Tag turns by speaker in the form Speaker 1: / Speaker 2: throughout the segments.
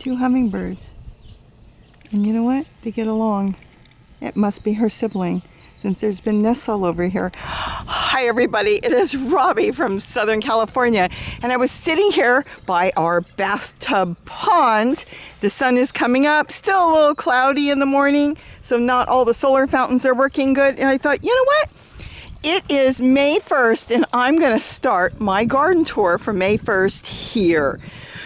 Speaker 1: 2 hummingbirds. And you know what? They get along. It must be her sibling, since there's been nests all over here. Hi everybody, it is Robbie from Southern California, and I was sitting here by our bathtub pond. The sun is coming up, still a little cloudy in the morning, so not all the solar fountains are working good. And I thought, you know what? It is May 1st, and I'm gonna start my garden tour for May 1st here.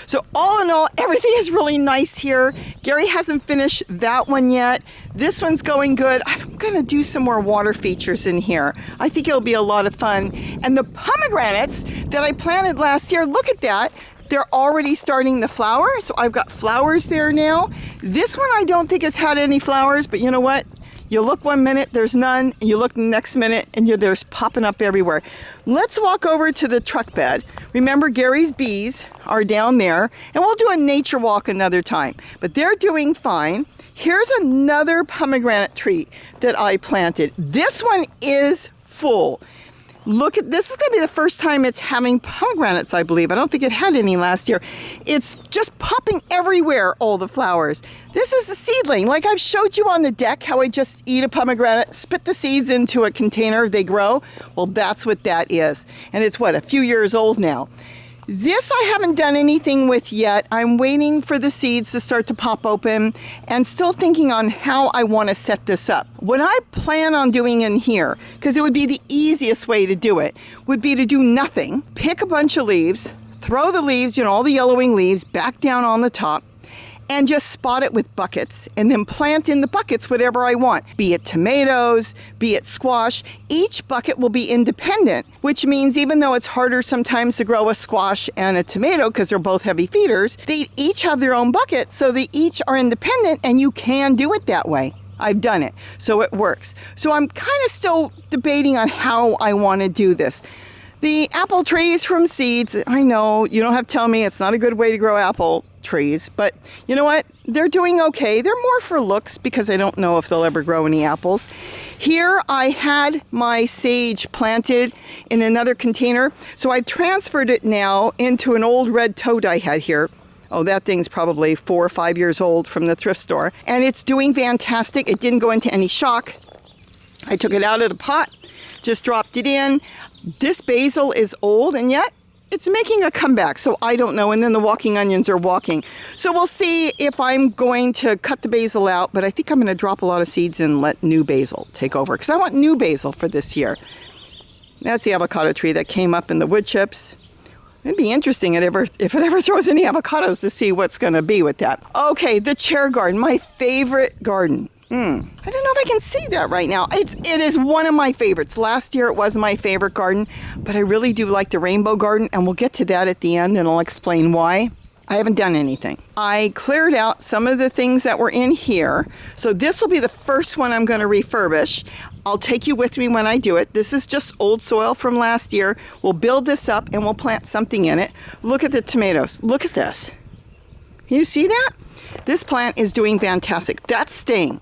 Speaker 1: So all in all, everything is really nice here. Gary hasn't finished that one yet. This one's going good. I'm gonna do some more water features in here. I think it'll be a lot of fun. And the pomegranates that I planted last year, look at that. They're already starting to flower, so I've got flowers there now. This one I don't think has had any flowers, but you know what? You look one minute, there's none, and you look the next minute, and there's popping up everywhere. Let's walk over to the truck bed. Remember, Gary's bees are down there, and we'll do a nature walk another time, but they're doing fine. Here's another pomegranate tree that I planted. This one is full. Look at this. Is going to be the first time it's having pomegranates, I believe. I don't think it had any last year. It's just popping everywhere, all the flowers. This is a seedling. Like I've showed you on the deck, how I just eat a pomegranate, spit the seeds into a container, they grow. Well, that's what that is. And it's what, a few years old now. This I haven't done anything with yet. I'm waiting for the seeds to start to pop open and still thinking on how I want to set this up. What I plan on doing in here, because it would be the easiest way to do it, would be to do nothing, pick a bunch of leaves, throw the leaves, all the yellowing leaves back down on the top, and just spot it with buckets, and then plant in the buckets whatever I want, be it tomatoes, be it squash. Each bucket will be independent, which means even though it's harder sometimes to grow a squash and a tomato because they're both heavy feeders, they each have their own bucket, so they each are independent, and you can do it that way. I've done it, so it works. So I'm kind of still debating on how I want to do this. The apple trees from seeds, I know you don't have to tell me it's not a good way to grow apple trees, but you know what? They're doing okay. They're more for looks because I don't know if they'll ever grow any apples. Here I had my sage planted in another container, so I've transferred it now into an old red toad I had here. Oh, that thing's probably 4 or 5 years old from the thrift store, and it's doing fantastic. It didn't go into any shock. I took it out of the pot, just dropped it in. This basil is old, and yet it's making a comeback, so I don't know. And then the walking onions are walking. So we'll see if I'm going to cut the basil out, but I think I'm going to drop a lot of seeds and let new basil take over, because I want new basil for this year. That's the avocado tree that came up in the wood chips. It'd be interesting if it ever throws any avocados to see what's going to be with that. Okay, the chair garden, my favorite garden. I don't know if I can see that right now. It is one of my favorites. Last year it was my favorite garden, but I really do like the rainbow garden, and we'll get to that at the end, and I'll explain why. I haven't done anything. I cleared out some of the things that were in here, so this will be the first one I'm going to refurbish. I'll take you with me when I do it. This is just old soil from last year. We'll build this up and we'll plant something in it. Look at the tomatoes. Look at this. Can you see that? This plant is doing fantastic. That's staying.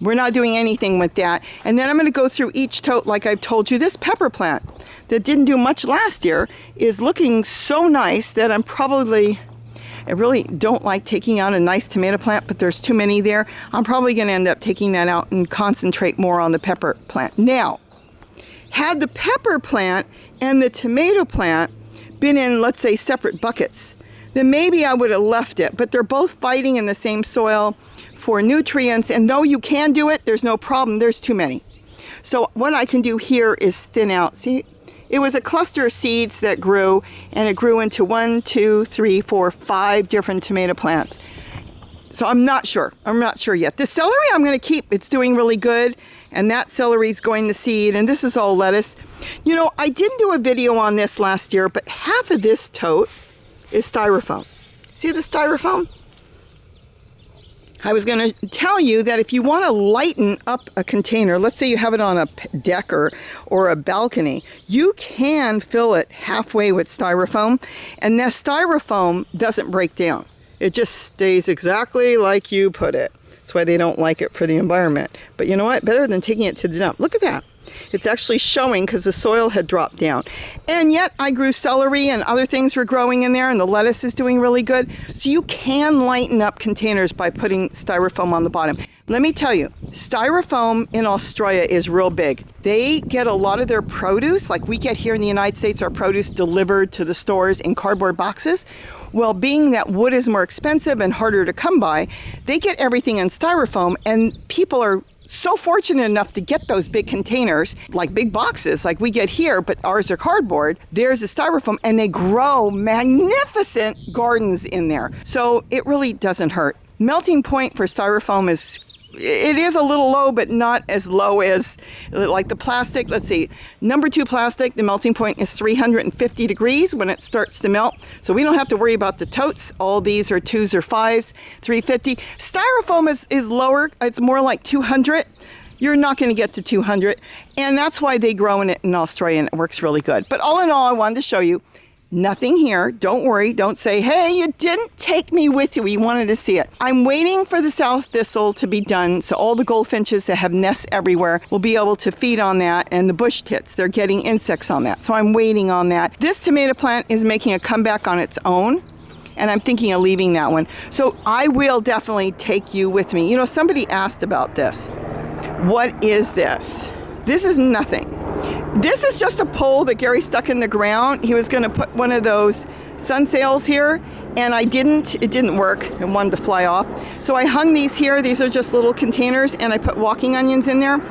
Speaker 1: We're not doing anything with that. And then I'm going to go through each tote like I've told you. This pepper plant that didn't do much last year is looking so nice that I really don't like taking out a nice tomato plant, but there's too many there. I'm probably going to end up taking that out and concentrate more on the pepper plant. Now, had the pepper plant and the tomato plant been in, let's say, separate buckets, then maybe I would have left it, but they're both fighting in the same soil for nutrients, and though you can do it, there's no problem, there's too many. So what I can do here is thin out. See, it was a cluster of seeds that grew, and it grew into 1, 2, 3, 4, 5 different tomato plants. So I'm not sure yet. The celery I'm going to keep, it's doing really good, and that celery's going to seed, and this is all lettuce. I didn't do a video on this last year, but half of this tote is styrofoam. See the styrofoam? I was going to tell you that if you want to lighten up a container, let's say you have it on a deck or a balcony, you can fill it halfway with styrofoam, and that styrofoam doesn't break down. It just stays exactly like you put it. That's why they don't like it for the environment. But you know what? Better than taking it to the dump. Look at that. It's actually showing because the soil had dropped down. And yet I grew celery and other things were growing in there, and the lettuce is doing really good. So you can lighten up containers by putting styrofoam on the bottom. Let me tell you, styrofoam in Australia is real big. They get a lot of their produce, like we get here in the United States, our produce delivered to the stores in cardboard boxes. Well, being that wood is more expensive and harder to come by, they get everything in styrofoam, and people are so fortunate enough to get those big containers, like big boxes like we get here, but ours are cardboard. There's a styrofoam, and they grow magnificent gardens in there. So it really doesn't hurt. Melting point for styrofoam is a little low, but not as low as like the plastic. Let's see, number 2 plastic, the melting point is 350 degrees when it starts to melt. So we don't have to worry about the totes. All these are 2s or 5s, 350. Styrofoam is lower. It's more like 200. You're not going to get to 200. And that's why they grow in it in Australia, and it works really good. But all in all, I wanted to show you nothing here. Don't worry. Don't say, hey, you didn't take me with you. You wanted to see it. I'm waiting for the south thistle to be done, so all the goldfinches that have nests everywhere will be able to feed on that, and the bush tits, they're getting insects on that. So I'm waiting on that. This tomato plant is making a comeback on its own, and I'm thinking of leaving that one. So I will definitely take you with me. You know, somebody asked about this. What is this? This is nothing. This is just a pole that Gary stuck in the ground. He was going to put one of those sun sails here, and I didn't. It didn't work. I wanted to fly off. So I hung these here. These are just little containers, and I put walking onions in there.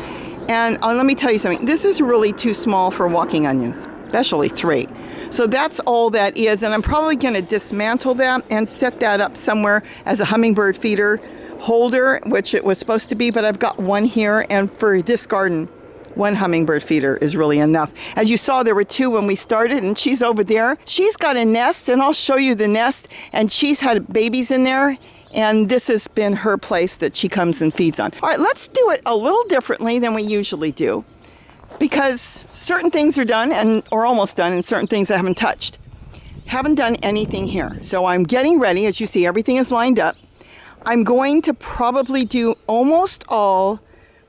Speaker 1: And let me tell you something. This is really too small for walking onions, especially 3. So that's all that is, and I'm probably going to dismantle that and set that up somewhere as a hummingbird feeder holder, which it was supposed to be, but I've got one here, and for this garden, 1 hummingbird feeder is really enough. As you saw, there were 2 when we started, and she's over there. She's got a nest, and I'll show you the nest, and she's had babies in there, and this has been her place that she comes and feeds on. All right, let's do it a little differently than we usually do, because certain things are done or almost done, and certain things I haven't touched. Haven't done anything here. So I'm getting ready. As you see, everything is lined up. I'm going to probably do almost all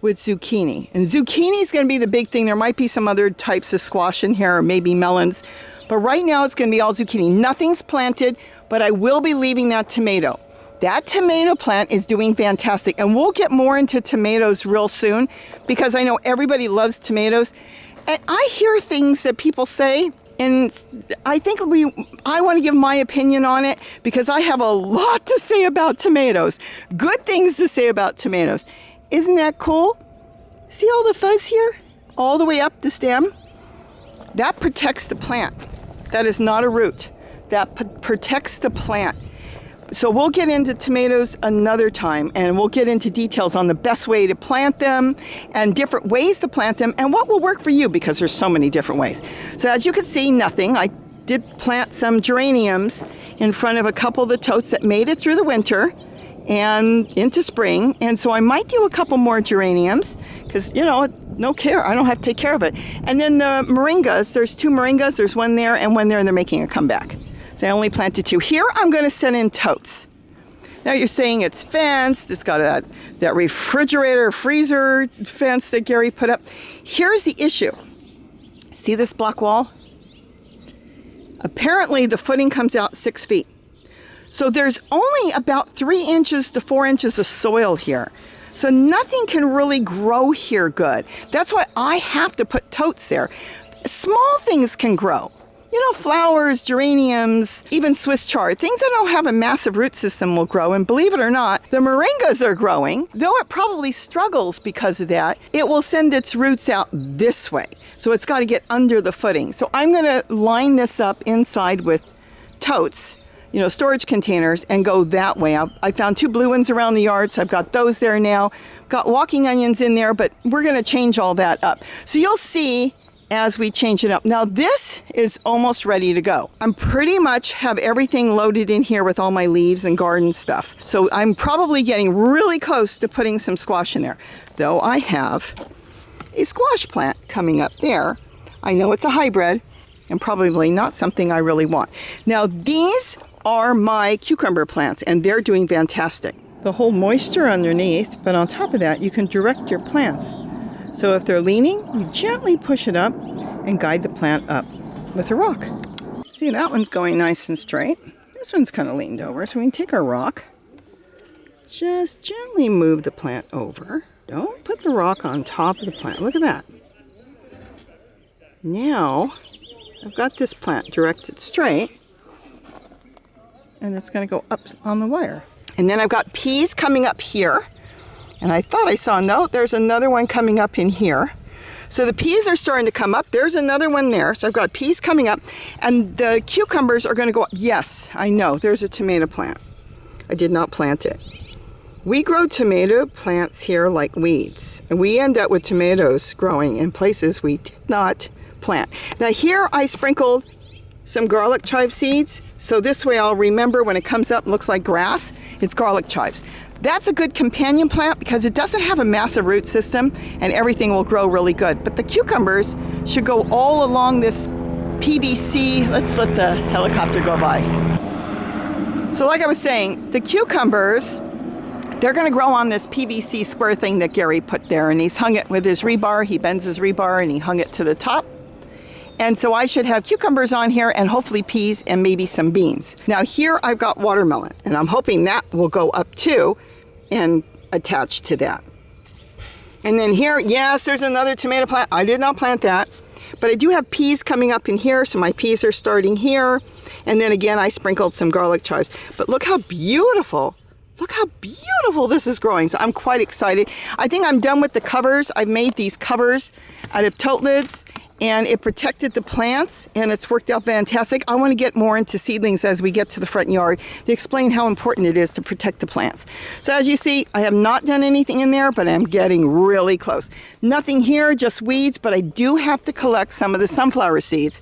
Speaker 1: with zucchini. And zucchini is going to be the big thing. There might be some other types of squash in here, or maybe melons. But right now it's going to be all zucchini. Nothing's planted, but I will be leaving that tomato. That tomato plant is doing fantastic. And we'll get more into tomatoes real soon, because I know everybody loves tomatoes. And I hear things that people say, and I think I want to give my opinion on it, because I have a lot to say about tomatoes. Good things to say about tomatoes. Isn't that cool? See all the fuzz here? All the way up the stem? That protects the plant. That is not a root. That protects the plant. So we'll get into tomatoes another time, and we'll get into details on the best way to plant them and different ways to plant them and what will work for you, because there's so many different ways. So as you can see, nothing. I did plant some geraniums in front of a couple of the totes that made it through the winter and into spring, and so I might do a couple more geraniums, because, you know, no care. I don't have to take care of it. And then the moringas, there's 2 moringas. There's one there and one there, and they're making a comeback. So I only planted 2. Here I'm going to set in totes. Now you're saying it's fenced. It's got that refrigerator, freezer fence that Gary put up. Here's the issue. See this block wall? Apparently the footing comes out 6 feet. So there's only about 3 inches to 4 inches of soil here. So nothing can really grow here good. That's why I have to put totes there. Small things can grow. You know, flowers, geraniums, even Swiss chard. Things that don't have a massive root system will grow. And believe it or not, the moringas are growing. Though it probably struggles because of that, it will send its roots out this way. So it's got to get under the footing. So I'm going to line this up inside with totes, you know, storage containers, and go that way. I found 2 blue ones around the yard, so I've got those there now. Got walking onions in there, but we're going to change all that up. So you'll see as we change it up. Now this is almost ready to go. I'm pretty much have everything loaded in here with all my leaves and garden stuff. So I'm probably getting really close to putting some squash in there. Though I have a squash plant coming up there. I know it's a hybrid and probably not something I really want. Now these are my cucumber plants, and they're doing fantastic. The whole moisture underneath, but on top of that you can direct your plants. So if they're leaning, you gently push it up and guide the plant up with a rock. See, that one's going nice and straight. This one's kind of leaned over, so we can take our rock, just gently move the plant over. Don't put the rock on top of the plant. Look at that. Now, I've got this plant directed straight, and it's going to go up on the wire. And then I've got peas coming up here, and I thought I saw, no, there's another one coming up in here. So the peas are starting to come up. There's another one there. So I've got peas coming up, and the cucumbers are going to go up. Yes, I know, there's a tomato plant. I did not plant it. We grow tomato plants here like weeds, and we end up with tomatoes growing in places we did not plant. Now here I sprinkled some garlic chive seeds, so this way I'll remember when it comes up and looks like grass, it's garlic chives. That's a good companion plant because it doesn't have a massive root system and everything will grow really good. But the cucumbers should go all along this PVC. Let's let the helicopter go by. So like I was saying, the cucumbers, they're going to grow on this PVC square thing that Gary put there, and he's hung it with his rebar. He bends his rebar and he hung it to the top. And so I should have cucumbers on here and hopefully peas and maybe some beans. Now here I've got watermelon, and I'm hoping that will go up too and attach to that. And then here, yes, there's another tomato plant. I did not plant that, but I do have peas coming up in here, so my peas are starting here. And then again, I sprinkled some garlic chives. But look how beautiful. Look how beautiful this is growing. So I'm quite excited. I think I'm done with the covers. I've made these covers out of tote lids, and it protected the plants, and it's worked out fantastic. I want to get more into seedlings as we get to the front yard to explain how important it is to protect the plants. So as you see, I have not done anything in there, but I'm getting really close. Nothing here, just weeds, but I do have to collect some of the sunflower seeds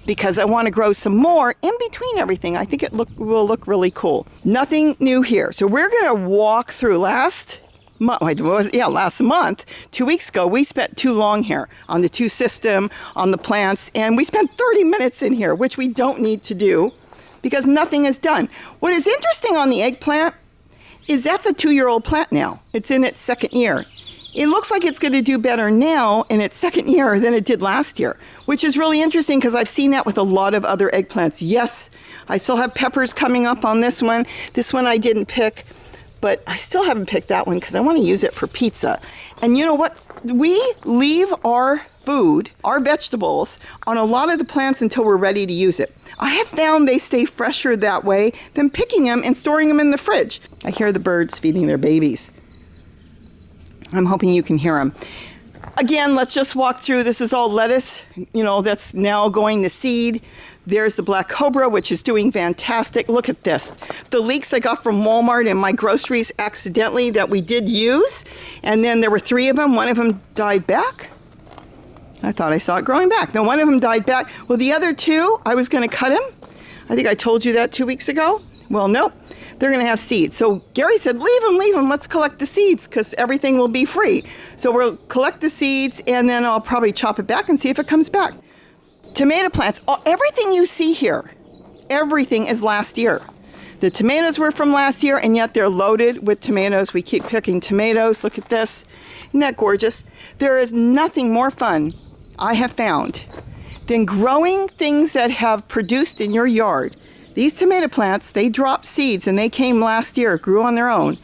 Speaker 1: because I want to grow some more in between everything. I think it will look really cool. Nothing new here. So we're going to walk through last month, 2 weeks ago, we spent too long here on the two system, on the plants, and we spent 30 minutes in here, which we don't need to do because nothing is done. What is interesting on the eggplant is that's a 2-year-old plant now. It's in its second year. It looks like it's going to do better now in its second year than it did last year, which is really interesting because I've seen that with a lot of other eggplants. Yes, I still have peppers coming up on this one. This one I didn't pick, but I still haven't picked that one because I want to use it for pizza. And you know what? We leave our food, our vegetables, on a lot of the plants until we're ready to use it. I have found they stay fresher that way than picking them and storing them in the fridge. I hear the birds feeding their babies. I'm hoping you can hear them. Again, let's just walk through. This is all lettuce, that's now going to seed. There's the black cobra, which is doing fantastic. Look at this. The leeks I got from Walmart in my groceries accidentally that we did use. And then there were 3 of them. One of them died back. I thought I saw it growing back. No, one of them died back. Well, the other 2, I was going to cut them. I think I told you that 2 weeks ago. Well, nope. They're going to have seeds. So Gary said, leave them. Let's collect the seeds because everything will be free. So we'll collect the seeds, and then I'll probably chop it back and see if it comes back. Tomato plants, everything you see here, everything is last year. The tomatoes were from last year, and yet they're loaded with tomatoes. We keep picking tomatoes. Look at this. Isn't that gorgeous? There is nothing more fun, I have found, than growing things that have produced in your yard. These tomato plants, they dropped seeds, and they came last year, grew on their own.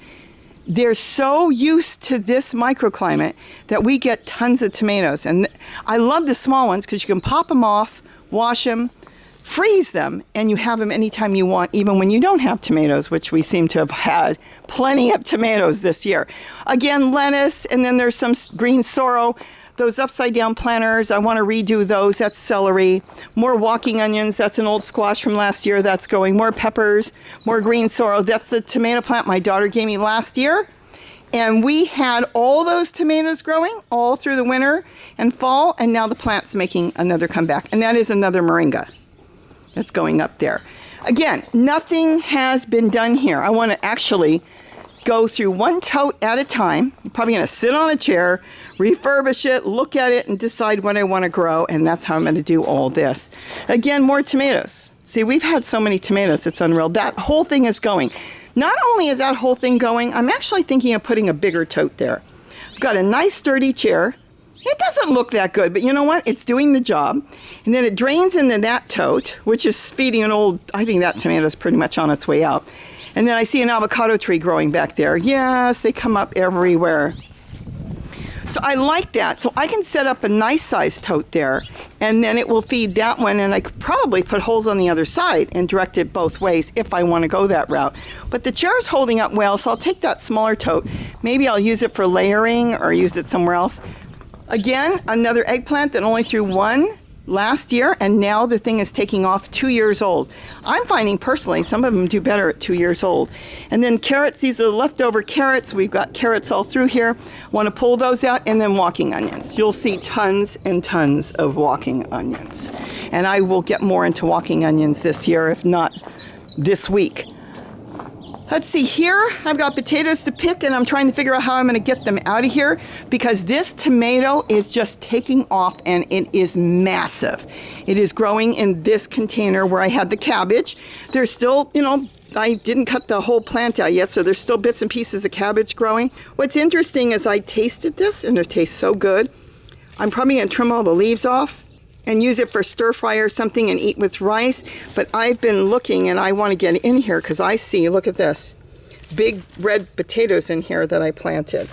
Speaker 1: They're so used to this microclimate that we get tons of tomatoes. And I love the small ones because you can pop them off, wash them, freeze them, and you have them anytime you want, even when you don't have tomatoes, which we seem to have had plenty of tomatoes this year. Again, lettuce, and then there's some green sorrel. Those upside down planters, I want to redo those. That's celery. More walking onions. That's an old squash from last year. That's going. More peppers, more green sorrel. That's the tomato plant my daughter gave me last year. And we had all those tomatoes growing all through the winter and fall. And now the plant's making another comeback. And that is another Moringa that's going up there. Again, nothing has been done here. I want to actually go through one tote at a time. I'm probably going to sit on a chair, refurbish it, look at it, and decide what I want to grow, and that's how I'm going to do all this. Again, more tomatoes. See, we've had so many tomatoes, it's unreal. That whole thing is going. Not only is that whole thing going, I'm actually thinking of putting a bigger tote there. I've got a nice sturdy chair, It doesn't look that good, but you know what? It's doing the job. And then it drains into that tote, which is feeding an old, I think that tomato's pretty much on its way out. And then I see an avocado tree growing back there. Yes, they come up everywhere. So I like that. So I can set up a nice sized tote there, and then it will feed that one, and I could probably put holes on the other side and direct it both ways if I want to go that route. But the chair is holding up well, so I'll take that smaller tote. Maybe I'll use it for layering or use it somewhere else. Again, another eggplant that only threw one last year, and now the thing is taking off, 2 years old. I'm finding personally some of them do better at 2 years old. And then carrots, these are leftover carrots. We've got carrots all through here. Want to pull those out, and then walking onions. You'll see tons and tons of walking onions. And I will get more into walking onions this year, if not this week. Let's see here, I've got potatoes to pick, and I'm trying to figure out how I'm going to get them out of here because this tomato is just taking off, and it is massive. It is growing in this container where I had the cabbage. There's still, I didn't cut the whole plant out yet, so there's still bits and pieces of cabbage growing. What's interesting is I tasted this, and it tastes so good. I'm probably going to trim all the leaves off and use it for stir fry or something and eat with rice. But I've been looking, and I want to get in here because I see, look at this, big red potatoes in here that I planted.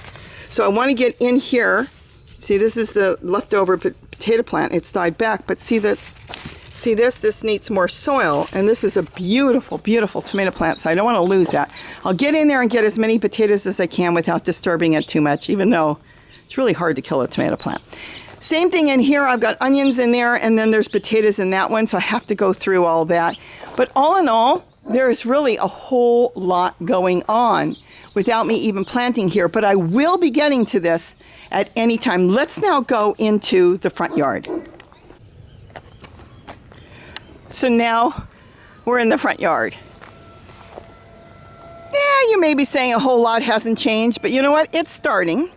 Speaker 1: So I want to get in here. See, this is the leftover potato plant. It's died back, but see this needs more soil, and this is a beautiful, beautiful tomato plant, so I don't want to lose that. I'll get in there and get as many potatoes as I can without disturbing it too much, even though it's really hard to kill a tomato plant. Same thing in here. I've got onions in there, and then there's potatoes in that one, so I have to go through all that. But all in all, there is really a whole lot going on without me even planting here, but I will be getting to this at any time. Let's now go into the front yard. So now we're in the front yard. Yeah, you may be saying a whole lot hasn't changed, but you know what? It's starting.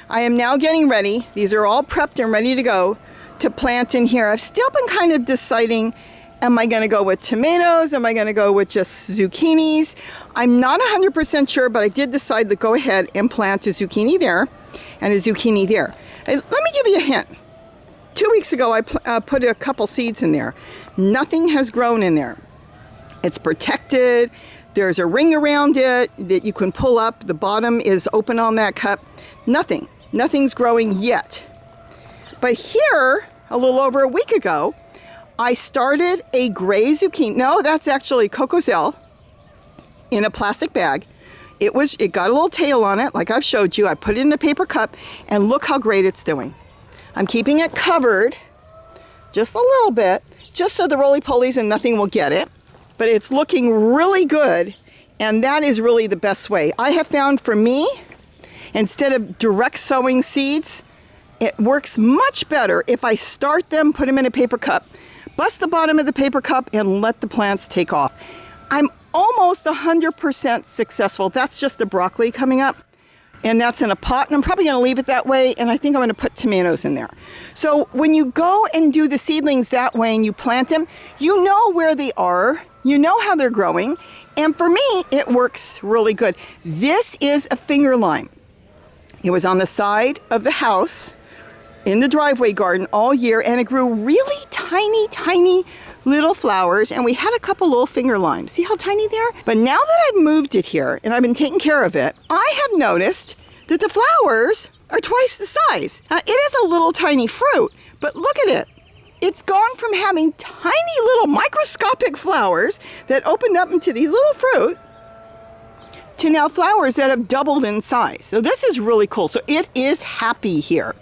Speaker 1: I am now getting ready. These are all prepped and ready to go to plant in here. I've still been kind of deciding, am I going to go with tomatoes? Am I going to go with just zucchinis? I'm not 100% sure, but I did decide to go ahead and plant a zucchini there and a zucchini there. Let me give you a hint. 2 weeks ago, I put a couple seeds in there. Nothing has grown in there. It's protected. There's a ring around it that you can pull up. The bottom is open on that cup. Nothing's growing yet. But here, a little over a week ago, I started a gray zucchini. No, that's actually cocoselle in a plastic bag. It got a little tail on it, like I've showed you. I put it in a paper cup, and look how great it's doing. I'm keeping it covered just a little bit, just so the roly-polies and nothing will get it. But it's looking really good, and that is really the best way. I have found for me, instead of direct sowing seeds, it works much better if I start them, put them in a paper cup, bust the bottom of the paper cup, and let the plants take off. I'm almost 100% successful. That's just the broccoli coming up, and that's in a pot, and I'm probably going to leave it that way, and I think I'm going to put tomatoes in there. So when you go and do the seedlings that way and you plant them, you know where they are, you know how they're growing, and for me, it works really good. This is a finger lime. It was on the side of the house in the driveway garden all year, and it grew really tiny, tiny little flowers, and we had a couple little finger limes. See how tiny they are? But now that I've moved it here and I've been taking care of it, I have noticed that the flowers are twice the size. Now, it is a little tiny fruit, but look at it. It's gone from having tiny little microscopic flowers that opened up into these little fruit to now flowers that have doubled in size. So this is really cool. So it is happy here.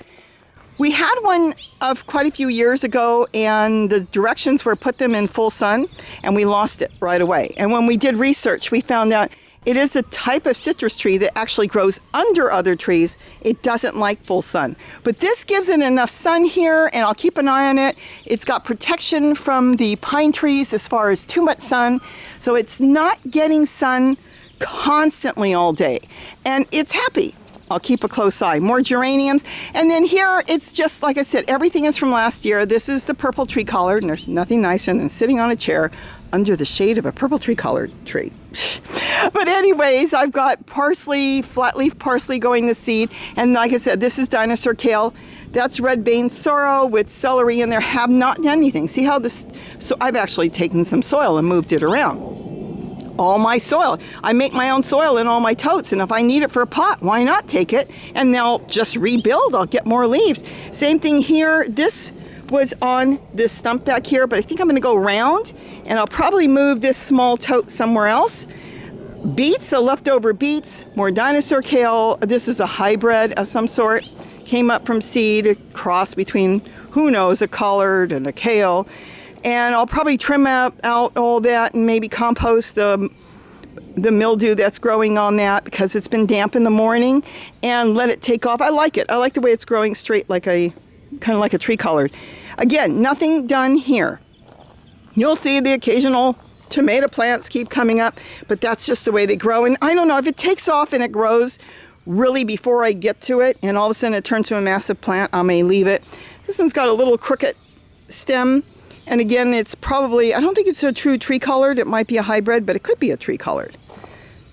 Speaker 1: We had one of quite a few years ago, and the directions were put them in full sun, and we lost it right away. And when we did research, we found out it is a type of citrus tree that actually grows under other trees. It doesn't like full sun. But this gives it enough sun here, and I'll keep an eye on it. It's got protection from the pine trees as far as too much sun, so it's not getting sun constantly all day. And it's happy. I'll keep a close eye. More geraniums. And then here, it's just, like I said, everything is from last year. This is the purple tree collard, and there's nothing nicer than sitting on a chair under the shade of a purple tree collard tree. But anyways, I've got parsley, flat leaf parsley going to seed. And like I said, this is Dinosaur Kale. That's red bean sorrel with celery in there. Have not done anything. See how this, so I've actually taken some soil and moved it around. All my soil. I make my own soil in all my totes, and if I need it for a pot, why not take it? And now just rebuild, I'll get more leaves. Same thing here. This was on this stump back here, but I think I'm gonna go round, and I'll probably move this small tote somewhere else. Beets, the leftover beets, more dinosaur kale. This is a hybrid of some sort. Came up from seed, a cross between, who knows, a collard and a kale. And I'll probably trim out all that and maybe compost the mildew that's growing on that because it's been damp in the morning, and let it take off. I like it. I like the way it's growing straight, like kind of like a tree collard. Again, nothing done here. You'll see the occasional tomato plants keep coming up, but that's just the way they grow. And I don't know, if it takes off and it grows really before I get to it, and all of a sudden it turns to a massive plant, I may leave it. This one's got a little crooked stem. And again, it's probably, I don't think it's a true tree collard. It might be a hybrid, but it could be a tree collard.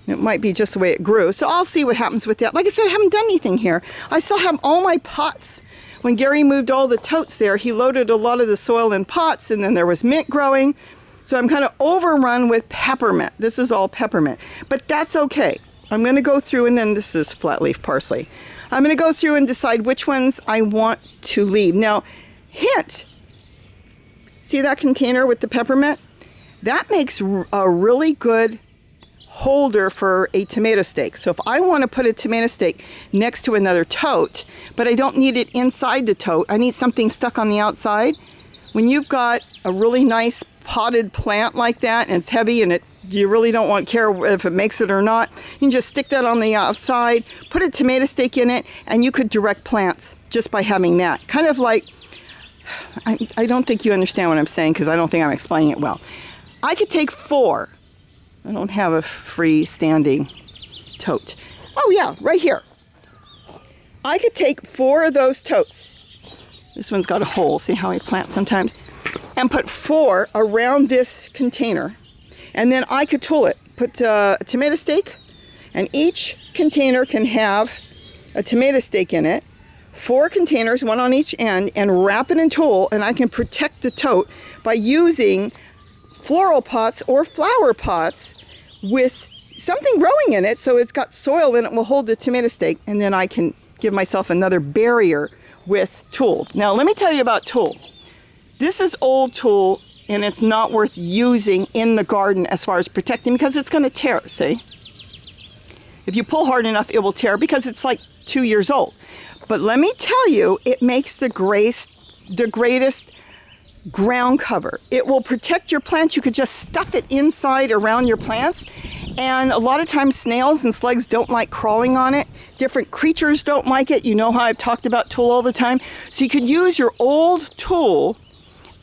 Speaker 1: It might be just the way it grew. So I'll see what happens with that. Like I said, I haven't done anything here. I still have all my pots. When Gary moved all the totes there, he loaded a lot of the soil in pots, and then there was mint growing. So I'm kind of overrun with peppermint. This is all peppermint, but that's okay. I'm going to go through, and then this is flat leaf parsley. I'm going to go through and decide which ones I want to leave. Now, hint. See that container with the peppermint? That makes a really good holder for a tomato stake. So if I want to put a tomato stake next to another tote, but I don't need it inside the tote, I need something stuck on the outside. When you've got a really nice potted plant like that, and it's heavy, and you really don't care if it makes it or not, you can just stick that on the outside, put a tomato stake in it, and you could direct plants just by having that. Kind of like, I don't think you understand what I'm saying because I don't think I'm explaining it well. I could take 4. I don't have a freestanding tote. Oh yeah, right here. I could take 4 of those totes. This one's got a hole. See how I plant sometimes? And put 4 around this container. And then I could tool it. Put a tomato stake, and each container can have a tomato stake in it. 4 containers, 1 on each end, and wrap it in tulle, and I can protect the tote by using floral pots or flower pots with something growing in it, so it's got soil in it, will hold the tomato stake, and then I can give myself another barrier with tulle. Now let me tell you about tulle. This is old tulle, and it's not worth using in the garden as far as protecting because it's going to tear, see? If you pull hard enough, it will tear because it's like 2 years old. But let me tell you, it makes the greatest ground cover. It will protect your plants. You could just stuff it inside around your plants. And a lot of times snails and slugs don't like crawling on it. Different creatures don't like it. You know how I've talked about tulle all the time. So you could use your old tulle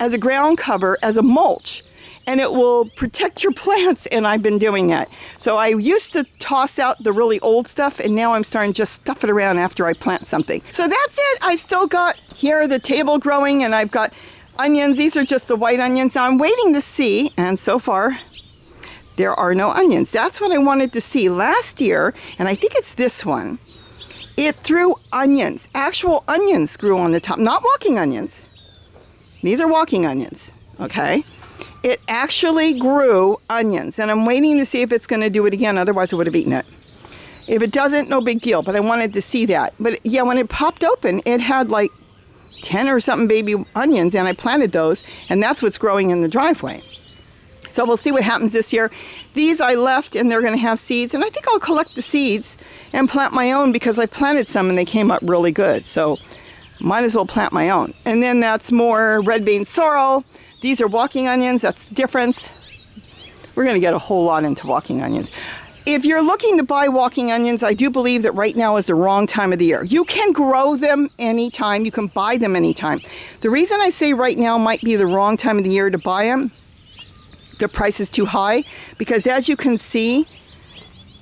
Speaker 1: as a ground cover, as a mulch, and it will protect your plants, and I've been doing it. So I used to toss out the really old stuff, and now I'm starting to just stuff it around after I plant something. So that's it. I've still got here the table growing, and I've got onions. These are just the white onions. Now I'm waiting to see, and so far there are no onions. That's what I wanted to see last year, and I think it's this one. It threw onions. Actual onions grew on the top, not walking onions. These are walking onions, okay? It actually grew onions, and I'm waiting to see if it's going to do it again. Otherwise, I would have eaten it. If it doesn't, no big deal, but I wanted to see that. But yeah, when it popped open, it had like 10 or something baby onions, and I planted those, and that's what's growing in the driveway. So we'll see what happens this year. These I left, and they're going to have seeds, and I think I'll collect the seeds and plant my own because I planted some, and they came up really good. So might as well plant my own. And then that's more red bean sorrel. These are walking onions. That's the difference. We're going to get a whole lot into walking onions. If you're looking to buy walking onions, I do believe that right now is the wrong time of the year. You can grow them anytime. You can buy them anytime. The reason I say right now might be the wrong time of the year to buy them, the price is too high, because as you can see,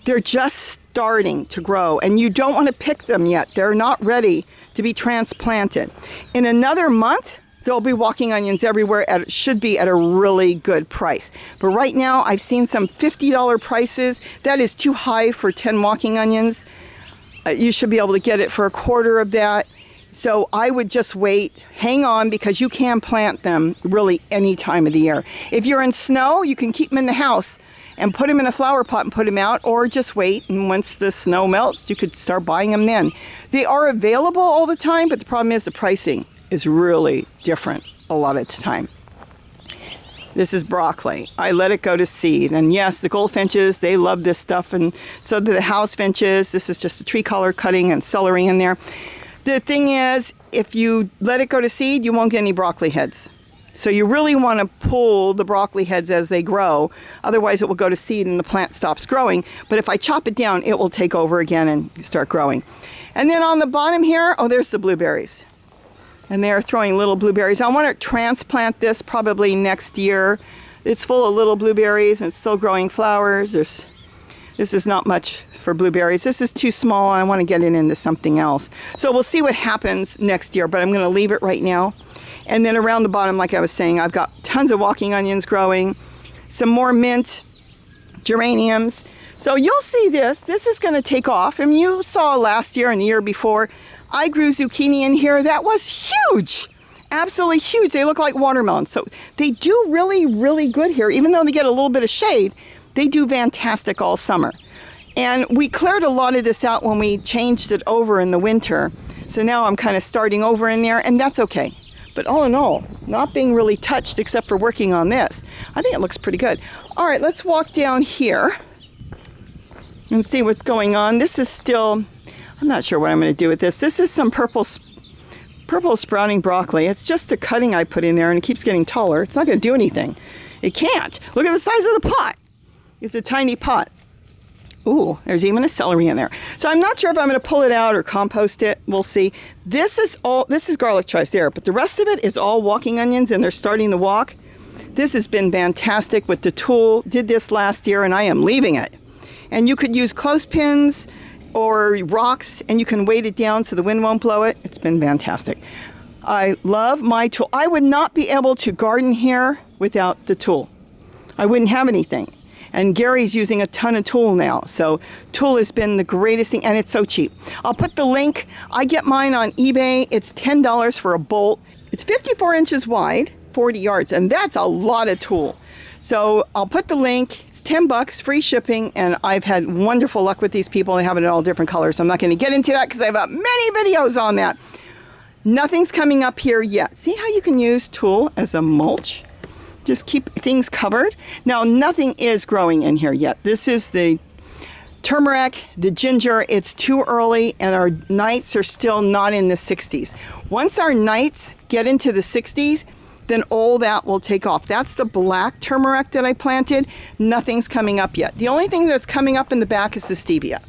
Speaker 1: they're just starting to grow, and you don't want to pick them yet. They're not ready to be transplanted. In another month, there'll be walking onions everywhere. Should be at a really good price. But right now, I've seen some $50 prices. That is too high for 10 walking onions. You should be able to get it for a quarter of that. So I would just wait, hang on, because you can plant them really any time of the year. If you're in snow, you can keep them in the house and put them in a flower pot and put them out, or just wait, and once the snow melts, you could start buying them then. They are available all the time, but the problem is the pricing is really different a lot of the time. This is broccoli. I let it go to seed. And yes, the goldfinches, they love this stuff. And so do the house finches. This is just a tree color cutting and celery in there. The thing is, if you let it go to seed, you won't get any broccoli heads. So you really want to pull the broccoli heads as they grow. Otherwise, it will go to seed and the plant stops growing. But if I chop it down, it will take over again and start growing. And then on the bottom here, oh, there's the blueberries. And they're throwing little blueberries. I want to transplant this probably next year. It's full of little blueberries and it's still growing flowers. This is not much for blueberries. This is too small. I want to get it into something else. So we'll see what happens next year, but I'm going to leave it right now. And then around the bottom, like I was saying, I've got tons of walking onions growing, some more mint, geraniums. So you'll see this. This is going to take off. And you saw last year and the year before, I grew zucchini in here. That was huge. Absolutely huge. They look like watermelons. So they do really, really good here. Even though they get a little bit of shade, they do fantastic all summer. And we cleared a lot of this out when we changed it over in the winter. So now I'm kind of starting over in there, and that's okay. But all in all, not being really touched except for working on this. I think it looks pretty good. All right, let's walk down here and see what's going on. This is still, I'm not sure what I'm going to do with this. This is some purple sprouting broccoli. It's just the cutting I put in there, and it keeps getting taller. It's not going to do anything. It can't. Look at the size of the pot. It's a tiny pot. Ooh, there's even a celery in there. So I'm not sure if I'm going to pull it out or compost it. We'll see. This is garlic chives there, but the rest of it is all walking onions, and they're starting to walk. This has been fantastic with the Tulle. Did this last year, and I am leaving it. And you could use clothespins or rocks, and you can weight it down so the wind won't blow it. It's been fantastic. I love my Tulle. I would not be able to garden here without the Tulle. I wouldn't have anything. And Gary's using a ton of Tulle now. So Tulle has been the greatest thing, and it's so cheap. I'll put the link. I get mine on eBay. It's $10 for a bolt. It's 54 inches wide, 40 yards, and that's a lot of Tulle. So I'll put the link. It's $10, free shipping, and I've had wonderful luck with these people. They have it in all different colors. I'm not going to get into that because I have many videos on that. Nothing's coming up here yet. See how you can use Tulle as a mulch? Just keep things covered. Now, nothing is growing in here yet. This is the turmeric, the ginger. It's too early, and our nights are still not in the 60s. Once our nights get into the 60s, then all that will take off. That's the black turmeric that I planted. Nothing's coming up yet. The only thing that's coming up in the back is the stevia.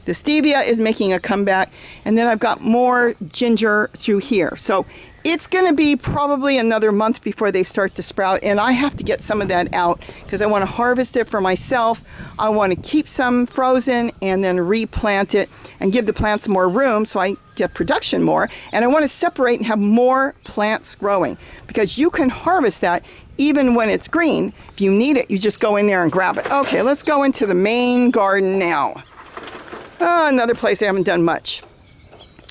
Speaker 1: The stevia is making a comeback, and then I've got more ginger through here. So it's going to be probably another month before they start to sprout, and I have to get some of that out because I want to harvest it for myself. I want to keep some frozen and then replant it and give the plants more room so I get production more. And I want to separate and have more plants growing because you can harvest that even when it's green. If you need it, you just go in there and grab it. Okay, let's go into the main garden now. Another place I haven't done much.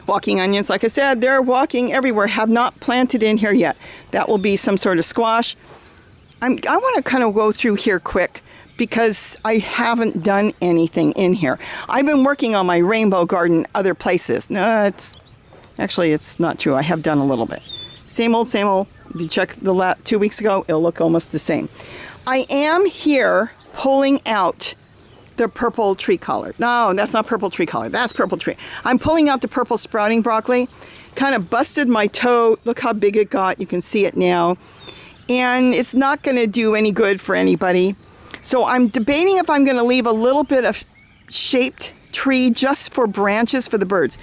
Speaker 1: Walking onions, like I said, they're walking everywhere. Have not planted in here yet. That will be some sort of squash. I want to kind of go through here quick because I haven't done anything in here. I've been working on my rainbow garden other places. No, it's not true. I have done a little bit. Same old, same old. If you check the 2 weeks ago, it'll look almost the same. I am here pulling out the purple tree collar. No, that's not purple tree collar. That's purple tree. I'm pulling out the purple sprouting broccoli. Kind of busted my toe. Look how big it got. You can see it now. And it's not going to do any good for anybody. So I'm debating if I'm going to leave a little bit of shaped tree just for branches for the birds.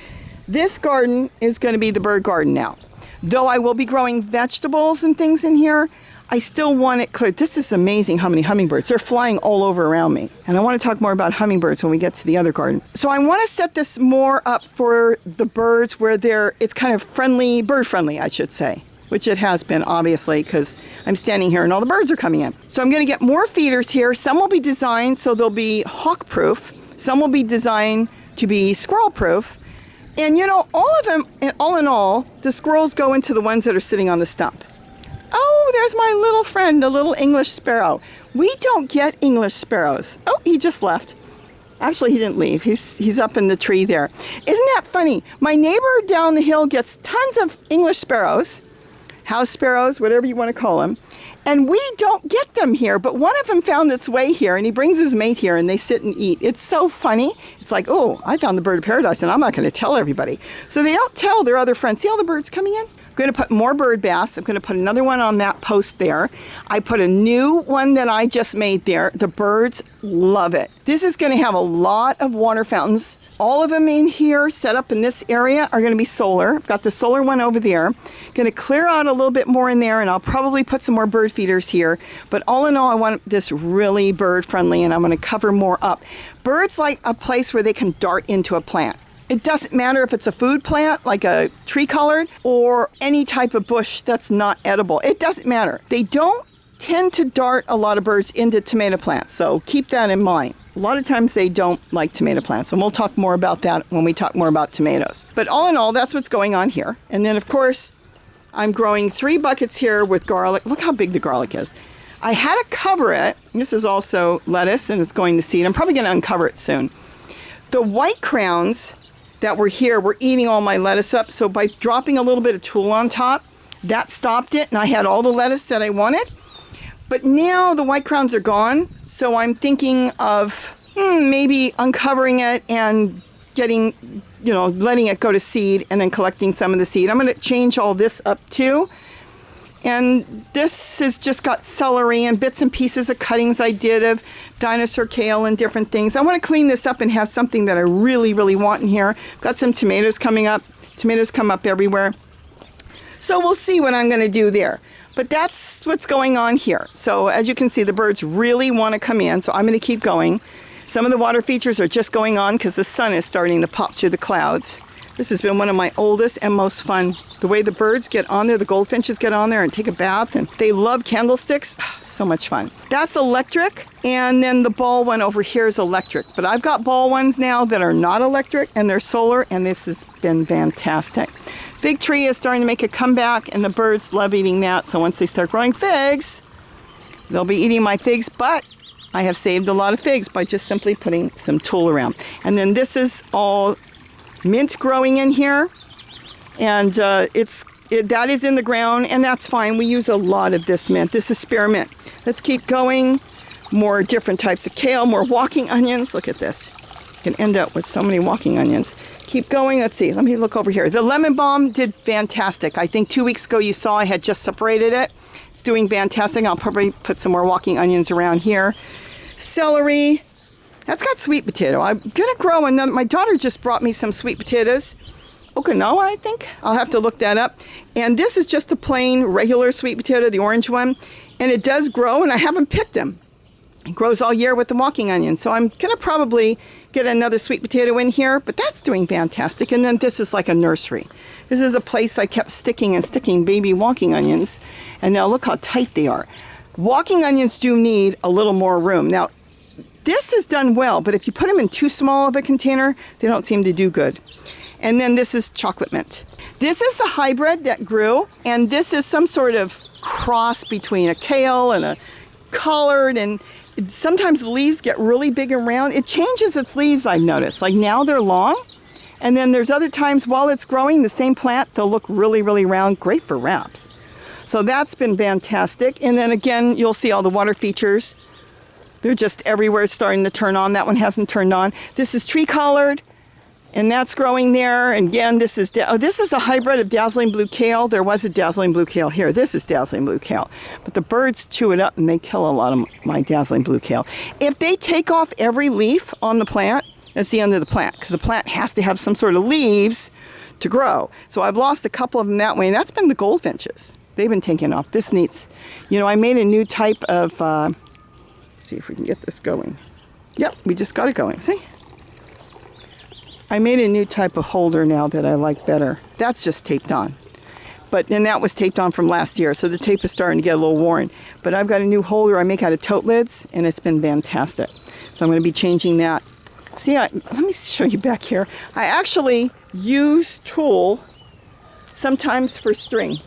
Speaker 1: This garden is going to be the bird garden now. Though I will be growing vegetables and things in here, I still want it clear. This is amazing how many hummingbirds. They're flying all over around me. And I want to talk more about hummingbirds when we get to the other garden. So I want to set this more up for the birds where it's kind of friendly, bird friendly, I should say. Which it has been, obviously, because I'm standing here and all the birds are coming in. So I'm going to get more feeders here. Some will be designed so they'll be hawk-proof. Some will be designed to be squirrel-proof. And you know, all of them, and all in all, the squirrels go into the ones that are sitting on the stump. Oh, there's my little friend, the little English sparrow. We don't get English sparrows. Oh, he just left. Actually, he didn't leave. He's up in the tree there. Isn't that funny? My neighbor down the hill gets tons of English sparrows, house sparrows, whatever you want to call them, and we don't get them here. But one of them found its way here, and he brings his mate here, and they sit and eat. It's so funny. It's like, oh, I found the bird of paradise, and I'm not going to tell everybody. So they don't tell their other friends. See all the birds coming in? I'm going to put more bird baths. I'm going to put another one on that post there. I put a new one that I just made there. The birds love it. This is going to have a lot of water fountains. All of them in here, set up in this area, are going to be solar. I've got the solar one over there. Going to clear out a little bit more in there, and I'll probably put some more bird feeders here. But all in all, I want this really bird friendly, and I'm going to cover more up. Birds like a place where they can dart into a plant. It doesn't matter if it's a food plant, like a tree colored, or any type of bush that's not edible. It doesn't matter. They don't tend to dart a lot of birds into tomato plants, so keep that in mind. A lot of times they don't like tomato plants, and we'll talk more about that when we talk more about tomatoes. But all in all, that's what's going on here. And then, of course, I'm growing 3 buckets here with garlic. Look how big the garlic is. I had to cover it. This is also lettuce, and it's going to seed. I'm probably going to uncover it soon. The white crowns that were here were eating all my lettuce up, so by dropping a little bit of Tulle on top, that stopped it, and I had all the lettuce that I wanted. But now the white crowns are gone, so I'm thinking of maybe uncovering it and getting, letting it go to seed and then collecting some of the seed. I'm going to change all this up too. And this has just got celery and bits and pieces of cuttings I did of Dinosaur Kale and different things. I want to clean this up and have something that I really, really want in here. Got some tomatoes coming up. Tomatoes come up everywhere. So we'll see what I'm going to do there. But that's what's going on here. So as you can see, the birds really want to come in, so I'm going to keep going. Some of the water features are just going on because the sun is starting to pop through the clouds. This has been one of my oldest and most fun. The way the birds get on there, the goldfinches get on there and take a bath, and they love candlesticks. So much fun. That's electric, and then the ball one over here is electric. But I've got ball ones now that are not electric, and they're solar, and this has been fantastic. Fig tree is starting to make a comeback, and the birds love eating that. So once they start growing figs, they'll be eating my figs, but I have saved a lot of figs by just simply putting some Tulle around. And then this is all mint growing in here, and that is in the ground, and that's fine. We use a lot of this mint. This is spearmint. Let's keep going. More different types of kale, more walking onions. Look at this. You can end up with so many walking onions. Keep going. Let's see. Let me look over here. The lemon balm did fantastic. I think 2 weeks ago you saw I had just separated it. It's doing fantastic. I'll probably put some more walking onions around here. Celery. That's got sweet potato. I'm going to grow another. My daughter just brought me some sweet potatoes. Okinawa, I think. I'll have to look that up. And this is just a plain regular sweet potato, the orange one. And it does grow, and I haven't picked them. It grows all year with the walking onion. So I'm going to probably get another sweet potato in here, but that's doing fantastic. And then this is like a nursery. This is a place I kept sticking baby walking onions. And now look how tight they are. Walking onions do need a little more room. Now, this is done well, but if you put them in too small of a container, they don't seem to do good. And then this is chocolate mint. This is the hybrid that grew, and this is some sort of cross between a kale and a collard, and sometimes the leaves get really big and round. It changes its leaves, I've noticed. Like now they're long, and then there's other times while it's growing, the same plant, they'll look really, really round, great for wraps. So that's been fantastic. And then again, you'll see all the water features. They're just everywhere starting to turn on. That one hasn't turned on. This is tree collard, and that's growing there. And again, this is a hybrid of dazzling blue kale. There was a dazzling blue kale here. This is dazzling blue kale. But the birds chew it up, and they kill a lot of my dazzling blue kale. If they take off every leaf on the plant, that's the end of the plant, because the plant has to have some sort of leaves to grow. So I've lost a couple of them that way, and that's been the goldfinches. They've been taking off. This needs, I made a new type of, see if we can get this going. Yep, we just got it going. See? I made a new type of holder now that I like better. That's just taped on. But then that was taped on from last year, so the tape is starting to get a little worn. But I've got a new holder I make out of tote lids, and it's been fantastic. So I'm going to be changing that See, let me show you back here. I actually use tulle sometimes for string.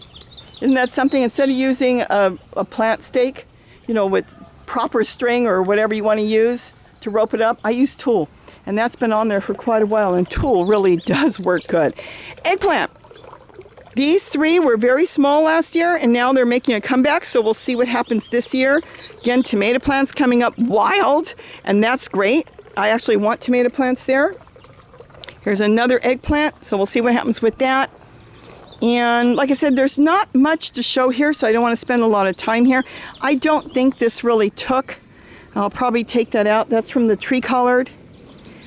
Speaker 1: Isn't that something? Instead of using a plant stake, you know, with proper string or whatever you want to use to rope it up, I use tulle. And that's been on there for quite a while, and tulle really does work good. Eggplant. These 3 were very small last year, and now they're making a comeback, so we'll see what happens this year. Again, tomato plants coming up wild, and that's great. I actually want tomato plants there. Here's another eggplant, so we'll see what happens with that. And like I said, there's not much to show here, so I don't want to spend a lot of time here. I don't think this really took. I'll probably take that out. That's from the tree collard.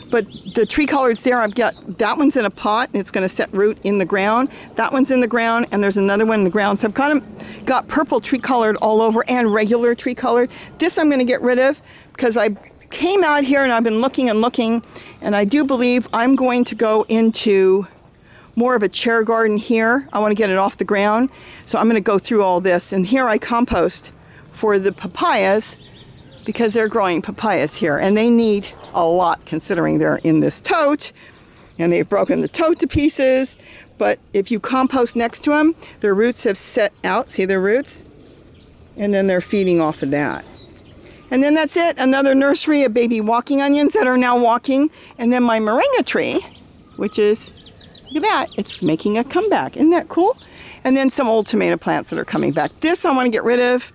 Speaker 1: But the tree collards there, I've got, that one's in a pot, and it's going to set root in the ground. That one's in the ground, and there's another one in the ground. So I've kind of got purple tree collard all over and regular tree collard. This I'm going to get rid of because I came out here and I've been looking and looking, and I do believe I'm going to go into more of a chair garden here. I want to get it off the ground. So I'm going to go through all this. And here I compost for the papayas because they're growing papayas here, and they need a lot considering they're in this tote and they've broken the tote to pieces. But if you compost next to them, their roots have set out. See their roots? And then they're feeding off of that. And then that's it. Another nursery of baby walking onions that are now walking. And then my moringa tree, which is, look at that, it's making a comeback. Isn't that cool? And then some old tomato plants that are coming back. This I want to get rid of.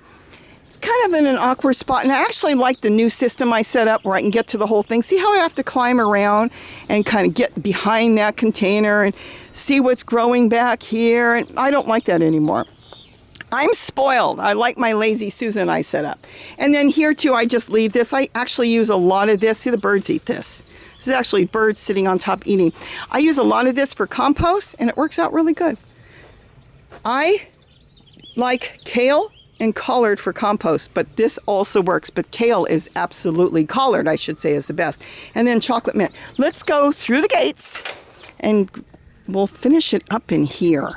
Speaker 1: Kind of in an awkward spot, and I actually like the new system I set up where I can get to the whole thing. See how I have to climb around and kind of get behind that container and see what's growing back here, and I don't like that anymore. I'm spoiled. I like my lazy Susan I set up. And then here too, I just leave this. I actually use a lot of this. See, the birds eat this. This is actually birds sitting on top eating. I use a lot of this for compost, and it works out really good. I like kale and collard for compost, but this also works. But kale is absolutely, collard I should say, is the best. And then chocolate mint. Let's go through the gates and we'll finish it up in here,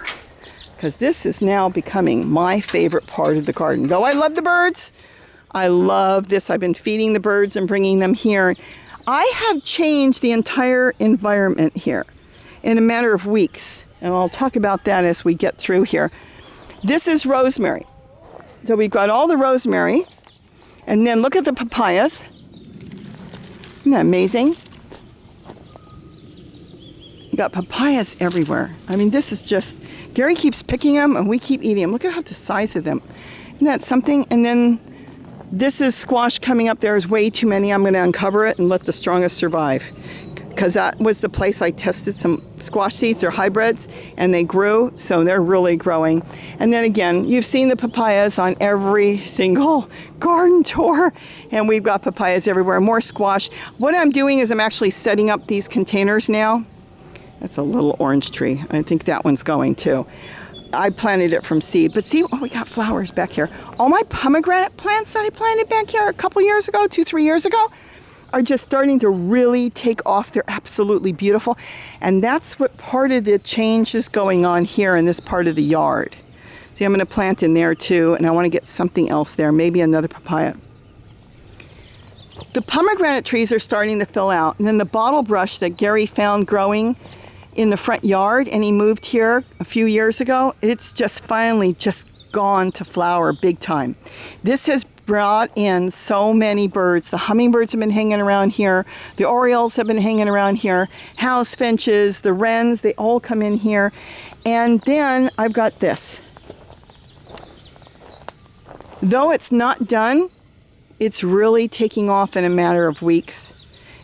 Speaker 1: because this is now becoming my favorite part of the garden. Though I love the birds, I love this. I've been feeding the birds and bringing them here. I have changed the entire environment here in a matter of weeks, and I'll talk about that as we get through here. This is rosemary. So we've got all the rosemary, and then look at the papayas. Isn't that amazing? We've got papayas everywhere. I mean, this is just, Gary keeps picking them and we keep eating them. Look at how the size of them. Isn't that something? And then this is squash coming up. There's way too many. I'm going to uncover it and let the strongest survive, because that was the place I tested some squash seeds. They're hybrids, and they grew, so they're really growing. And then again, you've seen the papayas on every single garden tour, and we've got papayas everywhere, more squash. What I'm doing is I'm actually setting up these containers now. That's a little orange tree. I think that one's going too. I planted it from seed, but see, oh, we got flowers back here. All my pomegranate plants that I planted back here a couple years ago, 2-3 years ago, are just starting to really take off. They're absolutely beautiful. And that's what part of the change is going on here in this part of the yard. See, I'm going to plant in there too, and I want to get something else there, maybe another papaya. The pomegranate trees are starting to fill out, and then the bottle brush that Gary found growing in the front yard, and he moved here a few years ago, it's just finally just gone to flower big time. This has brought in so many birds. The hummingbirds have been hanging around here. The orioles have been hanging around here. House finches, the wrens, they all come in here. And then I've got this. Though it's not done, it's really taking off in a matter of weeks.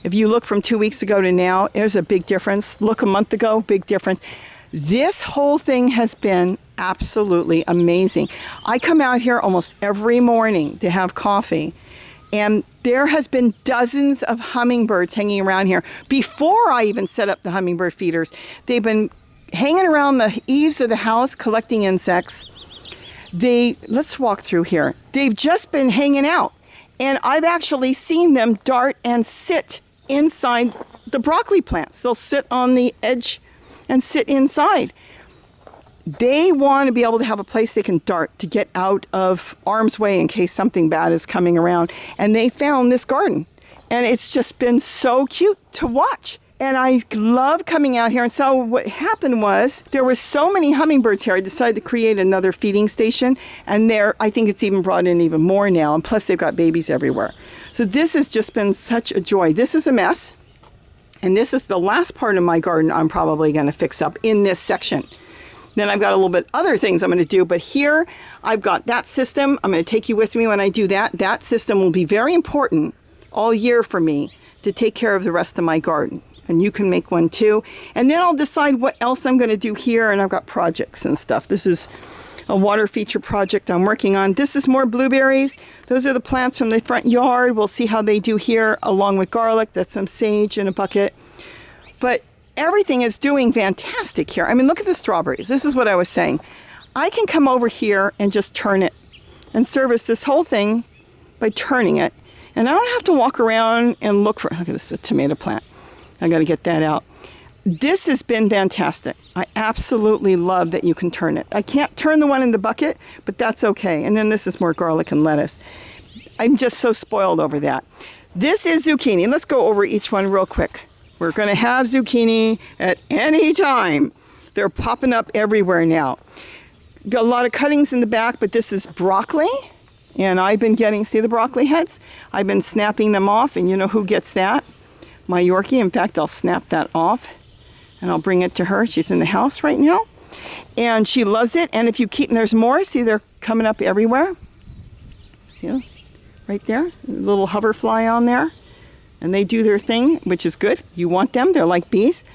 Speaker 1: If you look from 2 weeks ago to now, there's a big difference. Look a month ago, big difference. This whole thing has been absolutely amazing. I come out here almost every morning to have coffee, and there has been dozens of hummingbirds hanging around here. Before I even set up the hummingbird feeders, they've been hanging around the eaves of the house collecting insects. Let's walk through here. They've just been hanging out, and I've actually seen them dart and sit inside the broccoli plants. They'll sit on the edge and sit inside. They want to be able to have a place they can dart to get out of harm's way in case something bad is coming around. And they found this garden. And it's just been so cute to watch. And I love coming out here. And so what happened was there were so many hummingbirds here, I decided to create another feeding station. And there, I think it's even brought in even more now. And plus they've got babies everywhere. So this has just been such a joy. This is a mess. And this is the last part of my garden I'm probably going to fix up in this section. Then I've got a little bit other things I'm going to do. But here I've got that system. I'm going to take you with me when I do that. That system will be very important all year for me to take care of the rest of my garden. And you can make one too. And then I'll decide what else I'm going to do here. And I've got projects and stuff. This is a water feature project I'm working on. This is more blueberries. Those are the plants from the front yard. We'll see how they do here along with garlic. That's some sage in a bucket. But everything is doing fantastic here. I mean, look at the strawberries. This is what I was saying. I can come over here and just turn it and service this whole thing by turning it. And I don't have to walk around and look for, look at this, a tomato plant. I got to get that out. This has been fantastic. I absolutely love that you can turn it. I can't turn the one in the bucket, but that's okay. And then this is more garlic and lettuce. I'm just so spoiled over that. This is zucchini. Let's go over each one real quick. We're going to have zucchini at any time. They're popping up everywhere now. Got a lot of cuttings in the back, but this is broccoli. And I've been getting, see the broccoli heads? I've been snapping them off, and you know who gets that? My Yorkie. In fact, I'll snap that off and I'll bring it to her. She's in the house right now and she loves it. And if you keep, and there's more, see they're coming up everywhere. See them? Right there, a little hoverfly on there. And they do their thing, which is good. You want them, they're like bees.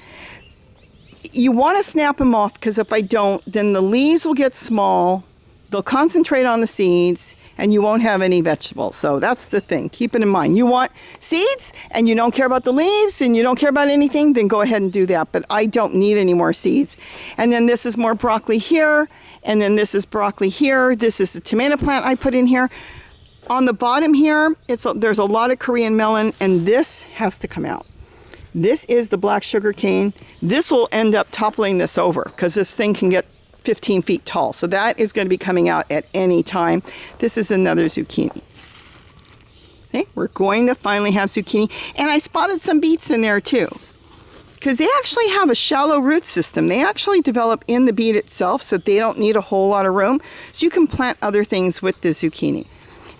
Speaker 1: You want to snap them off because if I don't, then the leaves will get small. They'll concentrate on the seeds and you won't have any vegetables. So that's the thing. Keep it in mind. You want seeds and you don't care about the leaves and you don't care about anything, then go ahead and do that. But I don't need any more seeds. And then this is more broccoli here. And then this is broccoli here. This is the tomato plant I put in here. On the bottom here, there's a lot of Korean melon and this has to come out. This is the black sugar cane. This will end up toppling this over because this thing can get 15 feet tall. So that is going to be coming out at any time. This is another zucchini. Okay, we're going to finally have zucchini. And I spotted some beets in there too. Because they actually have a shallow root system. They actually develop in the beet itself, so they don't need a whole lot of room. So you can plant other things with the zucchini.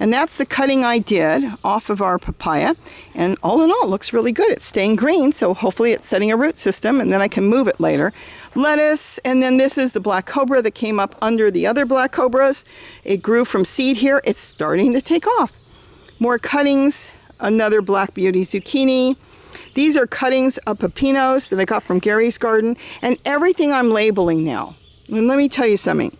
Speaker 1: And that's the cutting I did off of our papaya. And all in all, it looks really good. It's staying green, so hopefully it's setting a root system, and then I can move it later. Lettuce, and then this is the black cobra that came up under the other black cobras. It grew from seed here. It's starting to take off. More cuttings, another black beauty zucchini. These are cuttings of pepinos that I got from Gary's garden, and everything I'm labeling now. And let me tell you something.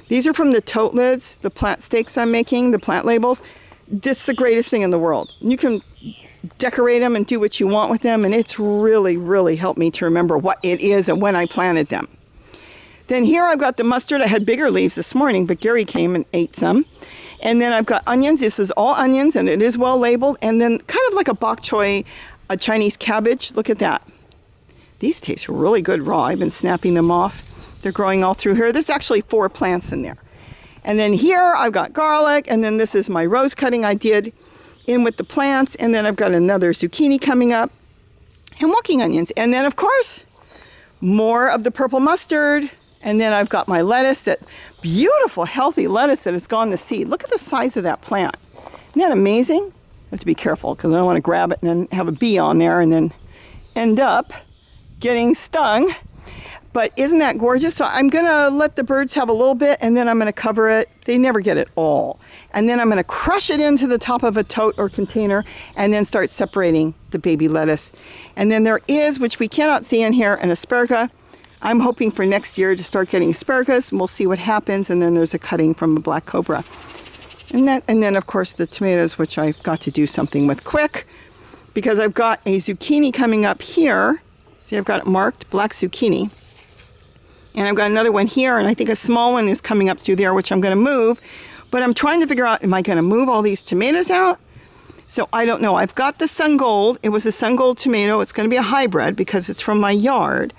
Speaker 1: These are from the tote lids, the plant stakes I'm making, the plant labels. This is the greatest thing in the world. You can decorate them and do what you want with them, and it's really, really helped me to remember what it is and when I planted them. Then here I've got the mustard. I had bigger leaves this morning, but Gary came and ate some. And then I've got onions. This is all onions, and it is well labeled. And then kind of like a bok choy, a Chinese cabbage. Look at that. These taste really good raw. I've been snapping them off. They're growing all through here. There's actually 4 plants in there. And then here I've got garlic, and then this is my rose cutting I did in with the plants, and then I've got another zucchini coming up, and walking onions. And then, of course, more of the purple mustard, and then I've got my lettuce, that beautiful, healthy lettuce that has gone to seed. Look at the size of that plant. Isn't that amazing? I have to be careful because I don't want to grab it and then have a bee on there and then end up getting stung. But isn't that gorgeous? So I'm going to let the birds have a little bit, and then I'm going to cover it. They never get it all. And then I'm going to crush it into the top of a tote or container and then start separating the baby lettuce. And then there is, which we cannot see in here, an asparagus. I'm hoping for next year to start getting asparagus, and we'll see what happens. And then there's a cutting from a black cobra. And then, of course, the tomatoes, which I've got to do something with quick because I've got a zucchini coming up here. See, I've got it marked, black zucchini. And I've got another one here, and I think a small one is coming up through there, which I'm going to move. But I'm trying to figure out, am I going to move all these tomatoes out? So I don't know. I've got the sun gold. It was a sun gold tomato. It's going to be a hybrid because it's from my yard.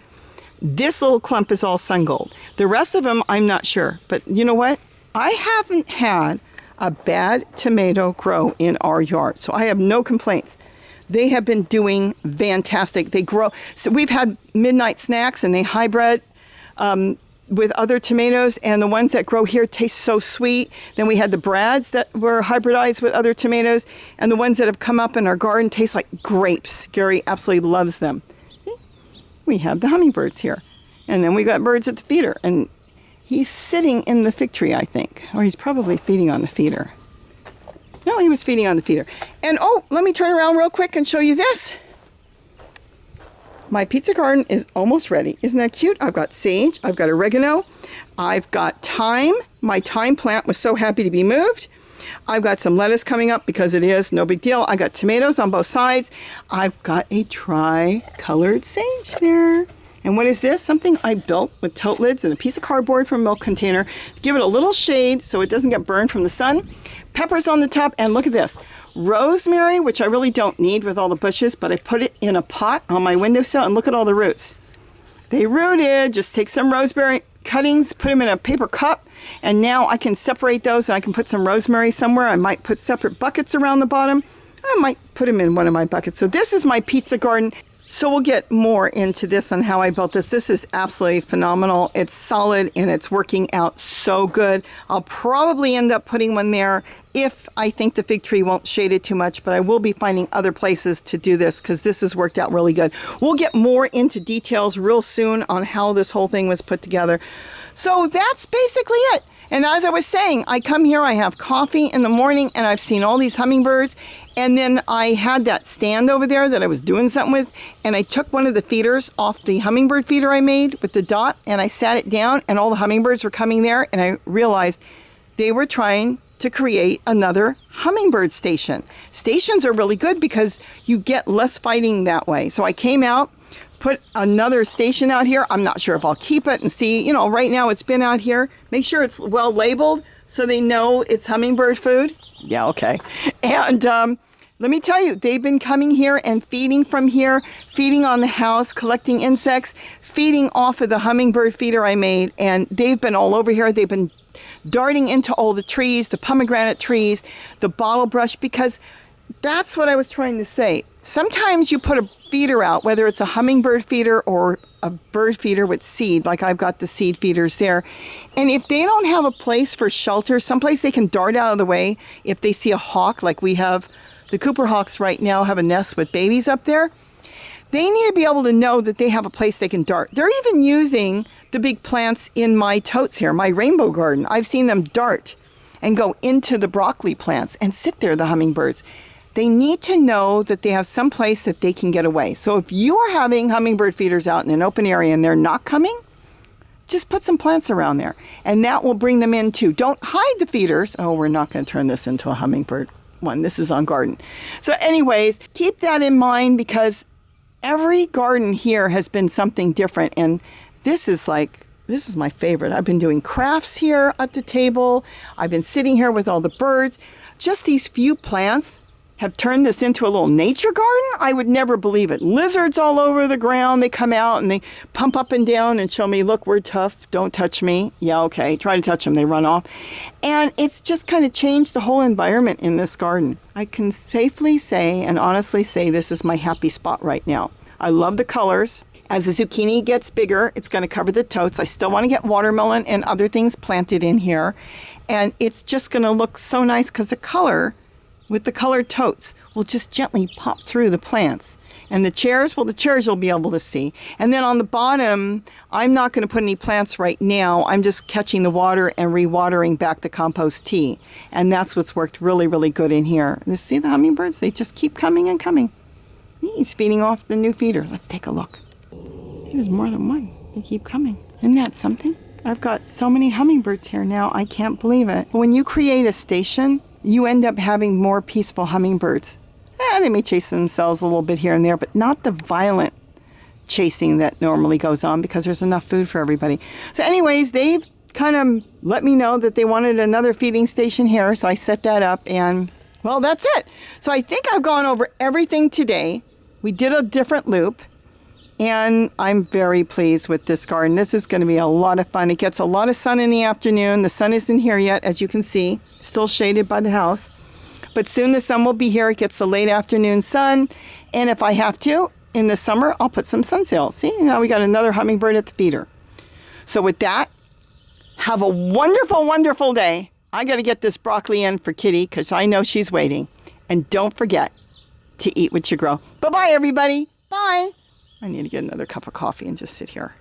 Speaker 1: This little clump is all sun gold. The rest of them, I'm not sure. But you know what? I haven't had a bad tomato grow in our yard, so I have no complaints. They have been doing fantastic. They grow. So we've had midnight snacks, and they hybrid with other tomatoes, and the ones that grow here taste so sweet. Then we had the Brads that were hybridized with other tomatoes, and the ones that have come up in our garden taste like grapes. Gary absolutely loves them. See? We have the hummingbirds here, and then we got birds at the feeder, and he's sitting in the fig tree, I think, or he's probably feeding on the feeder. No, he was feeding on the feeder. And oh, let me turn around real quick and show you this. My pizza garden is almost ready. Isn't that cute? I've got sage, I've got oregano, I've got thyme. My thyme plant was so happy to be moved. I've got some lettuce coming up because it is no big deal. I got tomatoes on both sides. I've got a tri-colored sage there. And what is this? Something I built with tote lids and a piece of cardboard from a milk container. Give it a little shade so it doesn't get burned from the sun. Peppers on the top, and look at this. Rosemary, which I really don't need with all the bushes, but I put it in a pot on my windowsill, and look at all the roots. They rooted. Just take some rosemary cuttings, put them in a paper cup, and now I can separate those, and I can put some rosemary somewhere. I might put separate buckets around the bottom. I might put them in one of my buckets. So this is my pizza garden. So we'll get more into this on how I built this. This is absolutely phenomenal. It's solid and it's working out so good. I'll probably end up putting one there if I think the fig tree won't shade it too much, but I will be finding other places to do this because this has worked out really good. We'll get more into details real soon on how this whole thing was put together. So that's basically it. And as I was saying, I come here, I have coffee in the morning, and I've seen all these hummingbirds. And then I had that stand over there that I was doing something with, and I took one of the feeders off the hummingbird feeder I made with the dot, and I sat it down, and all the hummingbirds were coming there, and I realized they were trying to create another hummingbird station. Stations are really good because you get less fighting that way. So I came out, put another station out here. I'm not sure if I'll keep it and see, you know, right now it's been out here. Make sure it's well labeled so they know it's hummingbird food. Yeah, okay. And let me tell you, they've been coming here and feeding from here, feeding on the house, collecting insects, feeding off of the hummingbird feeder I made. And they've been all over here. They've been darting into all the trees, the pomegranate trees, the bottle brush, because that's what I was trying to say. Sometimes you put a feeder out, whether it's a hummingbird feeder or a bird feeder with seed, like I've got the seed feeders there. And if they don't have a place for shelter, someplace they can dart out of the way, if they see a hawk, like we have, the Cooper hawks right now have a nest with babies up there, they need to be able to know that they have a place they can dart. They're even using the big plants in my totes here, my rainbow garden. I've seen them dart and go into the broccoli plants and sit there, the hummingbirds. They need to know that they have some place that they can get away. So if you are having hummingbird feeders out in an open area and they're not coming, just put some plants around there. And that will bring them in too. Don't hide the feeders. Oh, we're not going to turn this into a hummingbird one. This is on garden. So anyways, keep that in mind because every garden here has been something different. And this is my favorite. I've been doing crafts here at the table. I've been sitting here with all the birds. Just these few plants have turned this into a little nature garden. I would never believe it. Lizards all over the ground. They come out and they pump up and down and show me, look, we're tough. Don't touch me. Yeah, okay. Try to touch them. They run off. And it's just kind of changed the whole environment in this garden. I can safely say and honestly say this is my happy spot right now. I love the colors. As the zucchini gets bigger, it's going to cover the totes. I still want to get watermelon and other things planted in here. And it's just going to look so nice because the color with the colored totes will just gently pop through the plants. And the chairs, well, the chairs you'll be able to see. And then on the bottom, I'm not going to put any plants right now. I'm just catching the water and re-watering back the compost tea. And that's what's worked really, really good in here. You see the hummingbirds? They just keep coming and coming. He's feeding off the new feeder. Let's take a look. There's more than one. They keep coming. Isn't that something? I've got so many hummingbirds here now, I can't believe it. When you create a station, you end up having more peaceful hummingbirds. They may chase themselves a little bit here and there, but not the violent chasing that normally goes on because there's enough food for everybody. So anyways, they've kind of let me know that they wanted another feeding station here, so I set that up and, well, that's it. So I think I've gone over everything today. We did a different loop. And I'm very pleased with this garden. This is going to be a lot of fun. It gets a lot of sun in the afternoon. The sun isn't here yet, as you can see. Still shaded by the house. But soon the sun will be here. It gets the late afternoon sun. And if I have to, in the summer, I'll put some sunsail. See, now we got another hummingbird at the feeder. So with that, have a wonderful, wonderful day. I got to get this broccoli in for Kitty because I know she's waiting. And don't forget to eat what you grow. Bye-bye, everybody. Bye. I need to get another cup of coffee and just sit here.